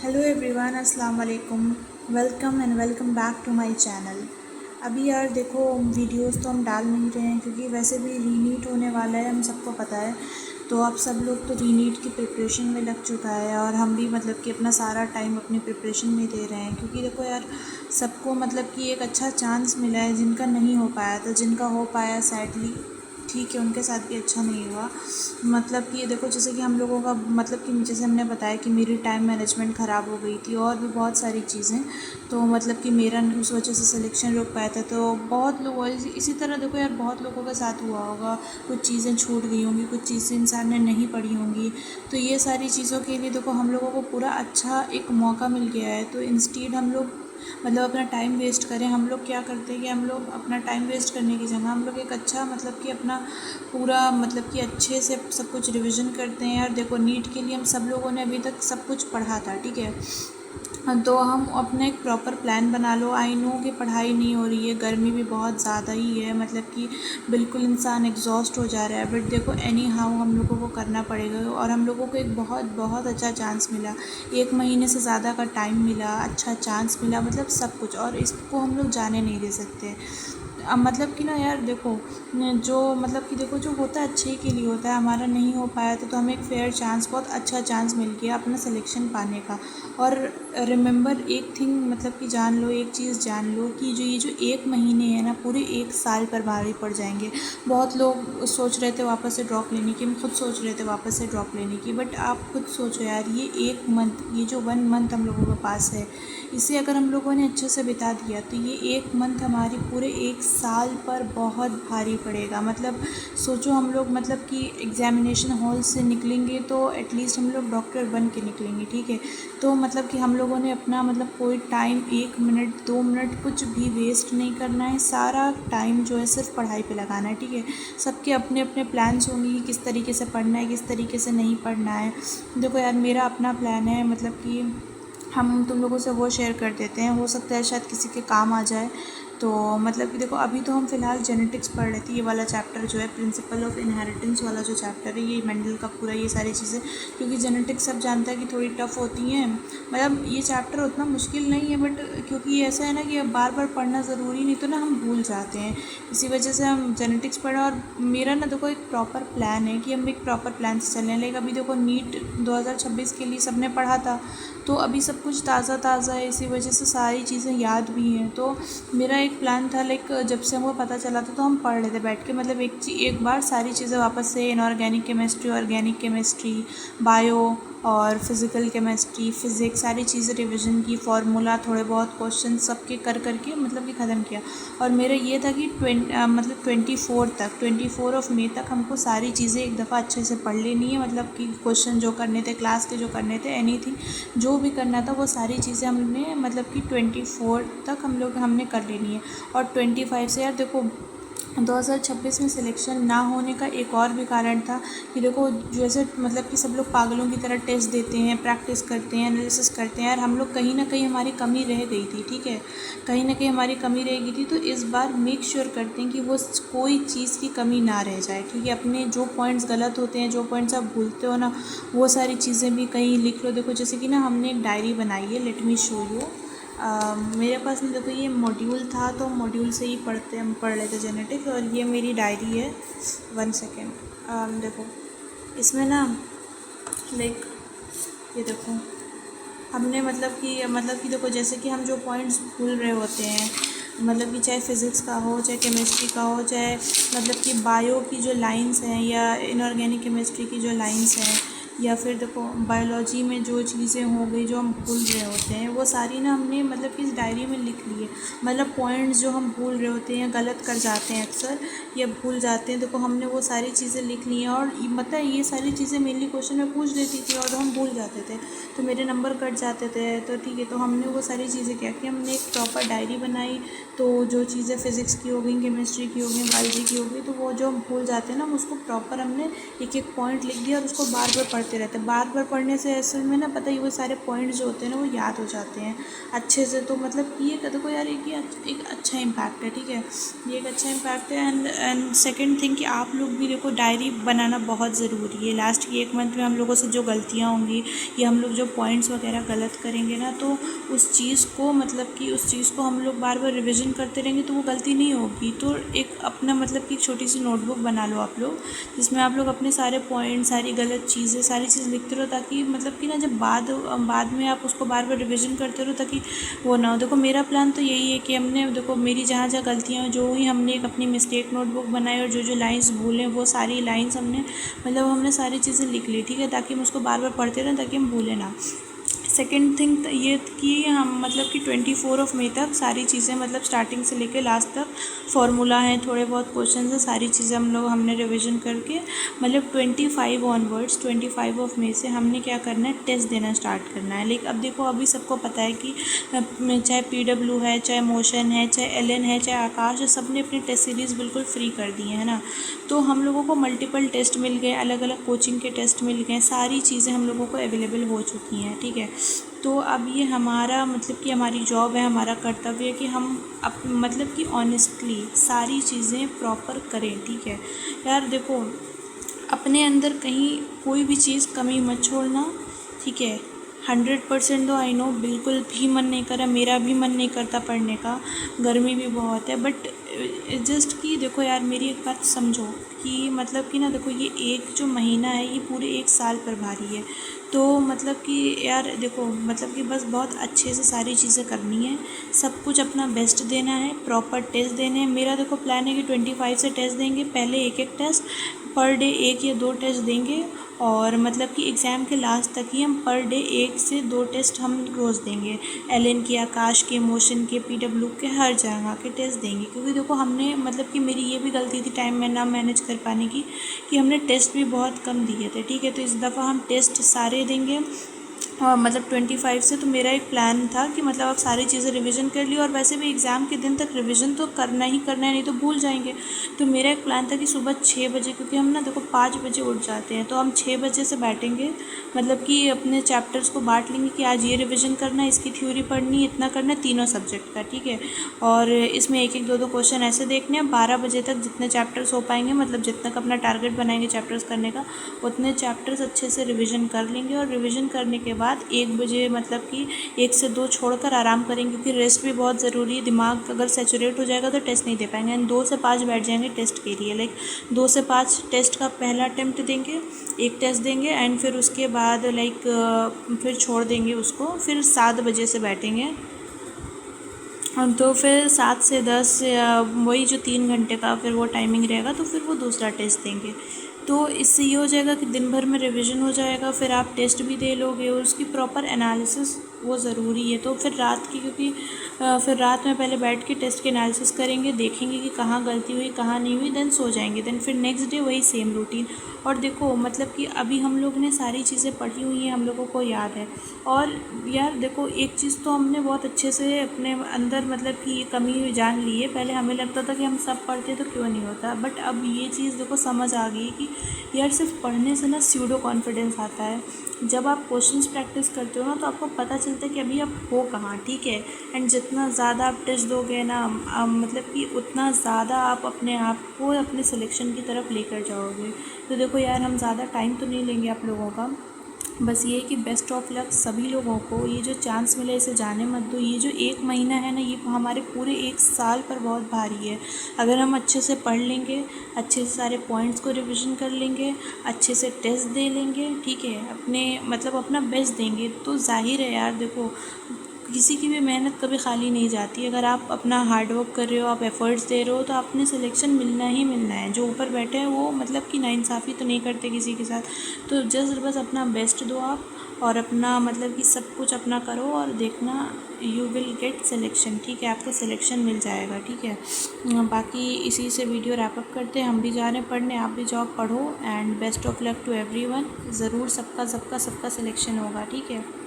Hello everyone, अस्सलाम वालेकुम। Welcome and welcome back to my channel. अभी यार देखो, वीडियोस तो हम डाल नहीं रहे हैं क्योंकि वैसे भी रीनीट होने वाला है, हम सबको पता है। तो आप सब लोग तो रीनीट की प्रिपरेशन में लग चुका है और हम भी मतलब कि अपना सारा टाइम अपनी प्रिपरेशन में दे रहे हैं क्योंकि देखो यार, सबको मतलब कि एक अच्छा चांस मिला है। जिनका नहीं हो पाया था, जिनका हो पाया सैडली ठीक है, उनके साथ भी अच्छा नहीं हुआ। मतलब कि ये देखो, जैसे कि हम लोगों का मतलब कि जैसे हमने बताया कि मेरी टाइम मैनेजमेंट ख़राब हो गई थी और भी बहुत सारी चीज़ें। तो मतलब कि मेरा उस वजह से सिलेक्शन रुक पाया था। तो बहुत लोग इसी तरह देखो यार, बहुत लोगों के साथ हुआ होगा। कुछ चीज़ें छूट गई होंगी, कुछ चीज़ें इंसान ने नहीं पढ़ी होंगी। तो ये सारी चीज़ों के लिए देखो हम लोगों को पूरा अच्छा एक मौका मिल गया है। तो इंस्टीड हम लोग मतलब अपना टाइम वेस्ट करें, हम लोग क्या करते हैं कि हम लोग अपना टाइम वेस्ट करने की जगह हम लोग एक अच्छा मतलब कि अपना पूरा मतलब कि अच्छे से सब कुछ रिवीजन करते हैं। यार देखो, नीट के लिए हम सब लोगों ने अभी तक सब कुछ पढ़ा था, ठीक है। तो हम अपने एक प्रॉपर प्लान बना लो। आई नो कि पढ़ाई नहीं हो रही है, गर्मी भी बहुत ज़्यादा ही है, मतलब कि बिल्कुल इंसान एग्जॉस्ट हो जा रहा है। बट देखो, एनी हाउ हम लोगों को करना पड़ेगा और हम लोगों को एक बहुत बहुत अच्छा चांस मिला। 1 महीने से ज़्यादा का टाइम मिला, अच्छा चांस मिला, मतलब सब कुछ, और इसको हम लोग जाने नहीं दे सकते। अब मतलब कि ना यार देखो, जो मतलब कि देखो, जो होता है अच्छे के लिए होता है। हमारा नहीं हो पाया था तो हमें एक फेयर चांस, बहुत अच्छा चांस मिल गया अपना सिलेक्शन पाने का। और रिमेंबर एक थिंग, मतलब कि जान लो, एक चीज़ जान लो कि जो 1 महीने है ना, पूरे 1 साल पर भारी पड़ जाएंगे। बहुत लोग सोच रहे थे वापस से ड्रॉप लेने की, हम खुद सोच रहे थे वापस से ड्रॉप लेने की। बट आप खुद सोचो यार, ये 1 मंथ, ये जो 1 मंथ हम लोगों के पास है, इसे अगर हम लोगों ने अच्छे से बिता दिया तो ये 1 मंथ हमारी पूरे 1 साल पर बहुत भारी पड़ेगा। मतलब सोचो, हम लोग मतलब कि एग्ज़ामिनेशन हॉल से निकलेंगे तो एटलीस्ट हम लोग डॉक्टर बन के निकलेंगे, ठीक है। तो मतलब कि हम लोगों ने अपना मतलब कोई टाइम 1 मिनट 2 मिनट कुछ भी वेस्ट नहीं करना है। सारा टाइम जो है सिर्फ पढ़ाई पे लगाना है, ठीक है। सबके अपने अपने प्लान्स होंगे कि किस तरीके से पढ़ना है, किस तरीके से नहीं पढ़ना है। देखो यार, मेरा अपना प्लान है, मतलब कि हम तुम लोगों से वो शेयर कर देते हैं, हो सकता है शायद किसी के काम आ जाए। तो मतलब कि देखो, अभी तो हम फ़िलहाल जेनेटिक्स पढ़ रहे थे। ये वाला चैप्टर जो है, प्रिंसिपल ऑफ इनहेरिटेंस वाला जो चैप्टर है, ये मेंडल का पूरा, ये सारी चीज़ें, क्योंकि जेनेटिक्स सब जानता है कि थोड़ी टफ़ होती हैं। मतलब ये चैप्टर उतना मुश्किल नहीं है, बट क्योंकि ऐसा है ना कि अब बार बार पढ़ना ज़रूरी, नहीं तो ना हम भूल जाते हैं। इसी वजह से हम जेनेटिक्स पढ़ा। और मेरा ना देखो एक प्रॉपर प्लान है कि हम एक प्रॉपर प्लान से चलें। लाइक अभी देखो, नीट 2026 के लिए सबने पढ़ा था, तो अभी सब कुछ ताज़ा ताज़ा है, इसी वजह से सारी चीज़ें याद भी हैं। तो मेरा एक प्लान था, लाइक जब से हमको पता चला था तो हम पढ़ रहे थे बैठ के, मतलब एक बार सारी चीज़ें वापस से, inorganic chemistry, organic chemistry, bio और फिज़िकल केमिस्ट्री, फ़िज़िक्स, सारी चीज़ें रिवीजन की, फार्मूला, थोड़े बहुत क्वेश्चन सबके कर करके मतलब कि ख़त्म किया। और मेरा ये था कि मतलब 24 मई तक हमको सारी चीज़ें एक दफ़ा अच्छे से पढ़ लेनी है। मतलब कि क्वेश्चन जो करने थे, क्लास के जो करने थे, एनीथिंग जो भी करना था, वो सारी चीज़ें हमने मतलब कि 24 तक हमने कर लेनी है। और 25 से यार देखो, 2026 में सिलेक्शन ना होने का एक और भी कारण था कि देखो, जैसे मतलब कि सब लोग पागलों की तरह टेस्ट देते हैं, प्रैक्टिस करते हैं, एनालिसिस करते हैं। यार हम लोग कहीं ना कहीं हमारी कमी रह गई थी, ठीक है, कहीं ना कहीं हमारी कमी रह गई थी। तो इस बार मेक श्योर करते हैं कि वो कोई चीज़ की कमी ना रह जाए, ठीक है। अपने जो पॉइंट्स गलत होते हैं, जो पॉइंट्स आप भूलते हो ना, वो सारी चीज़ें भी कहीं लिख लो। देखो, जैसे कि ना हमने एक डायरी बनाई है, लेट मी शो यू। मेरे पास में देखो ये मॉड्यूल था, तो मॉड्यूल से ही हम पढ़ लेते जेनेटिक्स। और ये मेरी डायरी है, 1 सेकेंड। देखो इसमें ना, लाइक ये देखो, हमने मतलब कि देखो, जैसे कि हम जो पॉइंट्स भूल रहे होते हैं, मतलब कि चाहे फ़िज़िक्स का हो, चाहे केमिस्ट्री का हो, चाहे मतलब कि बायो की जो लाइंस हैं, या इनऑर्गेनिक केमिस्ट्री की जो लाइंस हैं, या फिर देखो बायोलॉजी में जो चीज़ें हो गई जो हम भूल रहे होते हैं, वो सारी ना हमने मतलब कि इस डायरी में लिख ली है। मतलब पॉइंट्स जो हम भूल रहे होते हैं, गलत कर जाते हैं अक्सर, या भूल जाते हैं, देखो हमने वो सारी चीज़ें लिख ली हैं। और मतलब ये सारी चीज़ें मेनली क्वेश्चन में पूछ देती थी और हम भूल जाते थे, तो मेरे नंबर कट जाते थे। तो ठीक है, तो हमने वो सारी चीज़ें क्या कि हमने एक प्रॉपर डायरी बनाई। तो जो चीज़ें फ़िज़िक्स की हो गई, केमिस्ट्री की हो गई, बायोलॉजी की हो गई, तो वो जो हम भूल जाते हैं ना, उसको प्रॉपर हमने एक एक पॉइंट लिख दिया और उसको बार बार पढ़ते रहते हैं। बार बार पढ़ने से असल में ना पता ही वो सारे पॉइंट्स जो होते हैं ना वो याद हो जाते हैं अच्छे से। तो मतलब ये देखो यार एक अच्छा इम्पैक्ट है, ठीक है, ये एक अच्छा इम्पैक्ट है। एंड सेकेंड थिंग कि आप लोग भी देखो डायरी बनाना बहुत ज़रूरी है। लास्ट की 1 मंथ में हम लोगों से जो गलतियाँ होंगी या हम लोग जो पॉइंट्स वगैरह गलत करेंगे ना, तो उस चीज़ को मतलब कि उस चीज़ को हम लोग बार बार रिविज़न करते रहेंगे तो वो गलती नहीं होगी। तो एक अपना मतलब कि एक छोटी सी नोटबुक बना लो आप लोग, जिसमें आप लोग अपने सारे पॉइंट, सारी गलत चीज़ें, सारी चीज़ लिखते रहो, ताकि मतलब कि ना जब बाद में आप उसको बार बार रिविज़न करते रहो ताकि वो ना हो। देखो मेरा प्लान तो यही है कि हमने देखो मेरी जहाँ जहाँ गलतियाँ जो हुई हमने एक अपनी मिस्टेक नोटबुक बनाई और जो जो लाइन्स भूलें वो सारी लाइन्स हमने सारी चीज़ें लिख ली, ठीक है, ताकि हम उसको बार बार पढ़ते रहें ताकि हम भूलें ना। सेकेंड थिंग ये कि हम मतलब कि 24 मई तक सारी चीज़ें मतलब स्टार्टिंग से लेके लास्ट तक फार्मूला है, थोड़े बहुत क्वेश्चन है, सारी चीज़ें हमने रिवीजन करके मतलब 25 ऑनवर्ड्स 25 मई से हमने क्या करना है, टेस्ट देना स्टार्ट करना है। लेकिन अब देखो अभी सबको पता है कि चाहे PW है, चाहे मोशन है, चाहे LN है, चाहे आकाश है, सब ने अपनी टेस्ट सीरीज़ बिल्कुल फ्री कर दी है ना। तो हम लोगों को मल्टीपल टेस्ट मिल गए, अलग अलग कोचिंग के टेस्ट मिल गए, सारी चीज़ें हम लोगों को अवेलेबल हो चुकी हैं, ठीक है। तो अब ये हमारा मतलब कि हमारी जॉब है, हमारा कर्तव्य है कि हम मतलब कि ऑनेस्टली सारी चीज़ें प्रॉपर करें, ठीक है। यार देखो अपने अंदर कहीं कोई भी चीज़ कमी मत छोड़ना, ठीक है। 100% दो। आई नो बिल्कुल भी मन नहीं कर रहा, मेरा भी मन नहीं करता पढ़ने का, गर्मी भी बहुत है, बट जस्ट कि देखो यार मेरी एक बात समझो कि मतलब कि ना देखो ये एक जो महीना है ये पूरे 1 साल पर भारी है। तो मतलब कि यार देखो मतलब कि बस बहुत अच्छे से सारी चीज़ें करनी है, सब कुछ अपना बेस्ट देना है, प्रॉपर टेस्ट देने हैं। मेरा देखो प्लान है कि 25 से टेस्ट देंगे, पहले एक टेस्ट पर डे, 1 या 2 टेस्ट देंगे, और मतलब कि एग्ज़ाम के लास्ट तक ही हम पर डे 1 से 2 टेस्ट हम रोज़ देंगे। LN के, आकाश के, मोशन के, PW के, हर जगह के टेस्ट देंगे। क्योंकि देखो हमने मतलब कि मेरी ये भी गलती थी टाइम में ना मैनेज कर पाने की, कि हमने टेस्ट भी बहुत कम दिए थे, ठीक है। तो इस दफ़ा हम टेस्ट सारे देंगे और मतलब 25 से। तो मेरा एक प्लान था कि मतलब आप सारी चीज़ें रिवीजन कर ली, और वैसे भी एग्ज़ाम के दिन तक रिवीजन तो करना ही करना है, नहीं तो भूल जाएंगे। तो मेरा एक प्लान था कि सुबह 6 बजे, क्योंकि हम ना देखो 5 बजे उठ जाते हैं, तो हम 6 बजे से बैठेंगे, मतलब कि अपने चैप्टर्स को बांट लेंगे कि आज ये रिविज़न करना है, इसकी थ्योरी पढ़नी है, इतना करना है तीनों सब्जेक्ट का, ठीक है। और इसमें एक एक दो दो क्वेश्चन ऐसे देखने हैं। 12 बजे तक जितने चैप्टर्स हो पाएंगे, मतलब जितना का अपना टारगेट बनाएंगे चैप्टर्स करने का, उतने चैप्टर्स अच्छे से रिविज़न कर लेंगे। और रिविज़न करने के बाद 1 बजे मतलब कि 1 से 2 छोड़कर आराम करेंगे, क्योंकि रेस्ट भी बहुत ज़रूरी है। दिमाग अगर सैचुरेट हो जाएगा तो टेस्ट नहीं दे पाएंगे। एंड 2 से 5 बैठ जाएंगे टेस्ट के लिए, लाइक 2 से 5 टेस्ट का पहला अटेम्प्ट देंगे, एक टेस्ट देंगे, एंड फिर उसके बाद लाइक फिर छोड़ देंगे उसको, फिर 7 बजे से बैठेंगे। तो फिर 7 से 10 वही जो 3 घंटे का फिर वो टाइमिंग रहेगा, तो फिर वो दूसरा टेस्ट देंगे। तो इससे ये हो जाएगा कि दिन भर में रिवीजन हो जाएगा, फिर आप टेस्ट भी दे लोगे, और उसकी प्रॉपर एनालिसिस वो ज़रूरी है। तो फिर रात की, क्योंकि फिर रात में पहले बैठ के टेस्ट के एनालिसिस करेंगे, देखेंगे कि कहाँ गलती हुई कहाँ नहीं हुई, देन सो जाएंगे। देन फिर नेक्स्ट डे वही सेम रूटीन। और देखो मतलब कि अभी हम लोग ने सारी चीज़ें पढ़ी हुई हैं, हम लोगों को याद है। और यार देखो एक चीज़ तो हमने बहुत अच्छे से अपने अंदर मतलब कि ये कमी जान ली है। पहले हमें लगता था कि हम सब पढ़ते तो क्यों नहीं होता, बट अब ये चीज़ देखो समझ आ गई कि यार सिर्फ पढ़ने से ना स्यूडो कॉन्फिडेंस आता है। जब आप क्वेश्चंस प्रैक्टिस करते हो ना, तो आपको पता चलता है कि अभी आप हो कहाँ, ठीक है। एंड जितना ज़्यादा आप टेस्ट दोगे ना, मतलब कि उतना ज़्यादा आप अपने आप को अपने सिलेक्शन की तरफ लेकर जाओगे। तो देखो यार हम ज़्यादा टाइम तो नहीं लेंगे आप लोगों का, बस ये कि बेस्ट ऑफ लक सभी लोगों को। ये जो चांस मिला इसे जाने मत दो। ये जो 1 महीना है ना, ये हमारे पूरे 1 साल पर बहुत भारी है। अगर हम अच्छे से पढ़ लेंगे, अच्छे से सारे पॉइंट्स को रिवीजन कर लेंगे, अच्छे से टेस्ट दे लेंगे, ठीक है, अपने मतलब अपना बेस्ट देंगे, तो जाहिर है यार देखो किसी की भी मेहनत कभी खाली नहीं जाती। अगर आप अपना हार्ड वर्क कर रहे हो, आप एफ़र्ट्स दे रहे हो, तो आपने सिलेक्शन मिलना ही मिलना है। जो ऊपर बैठे हैं वो मतलब कि नाइंसाफ़ी तो नहीं करते किसी के साथ। तो जस्ट बस अपना बेस्ट दो आप, और अपना मतलब कि सब कुछ अपना करो, और देखना यू विल गेट सिलेक्शन, ठीक है, आपको सिलेक्शन मिल जाएगा, ठीक है। बाकी इसी से वीडियो रैप अप करते हैं। हम भी जा रहे हैं पढ़ने, आप भी जाओ पढ़ो, and best of luck to everyone. ज़रूर सबका सबका सबका सिलेक्शन होगा, ठीक है।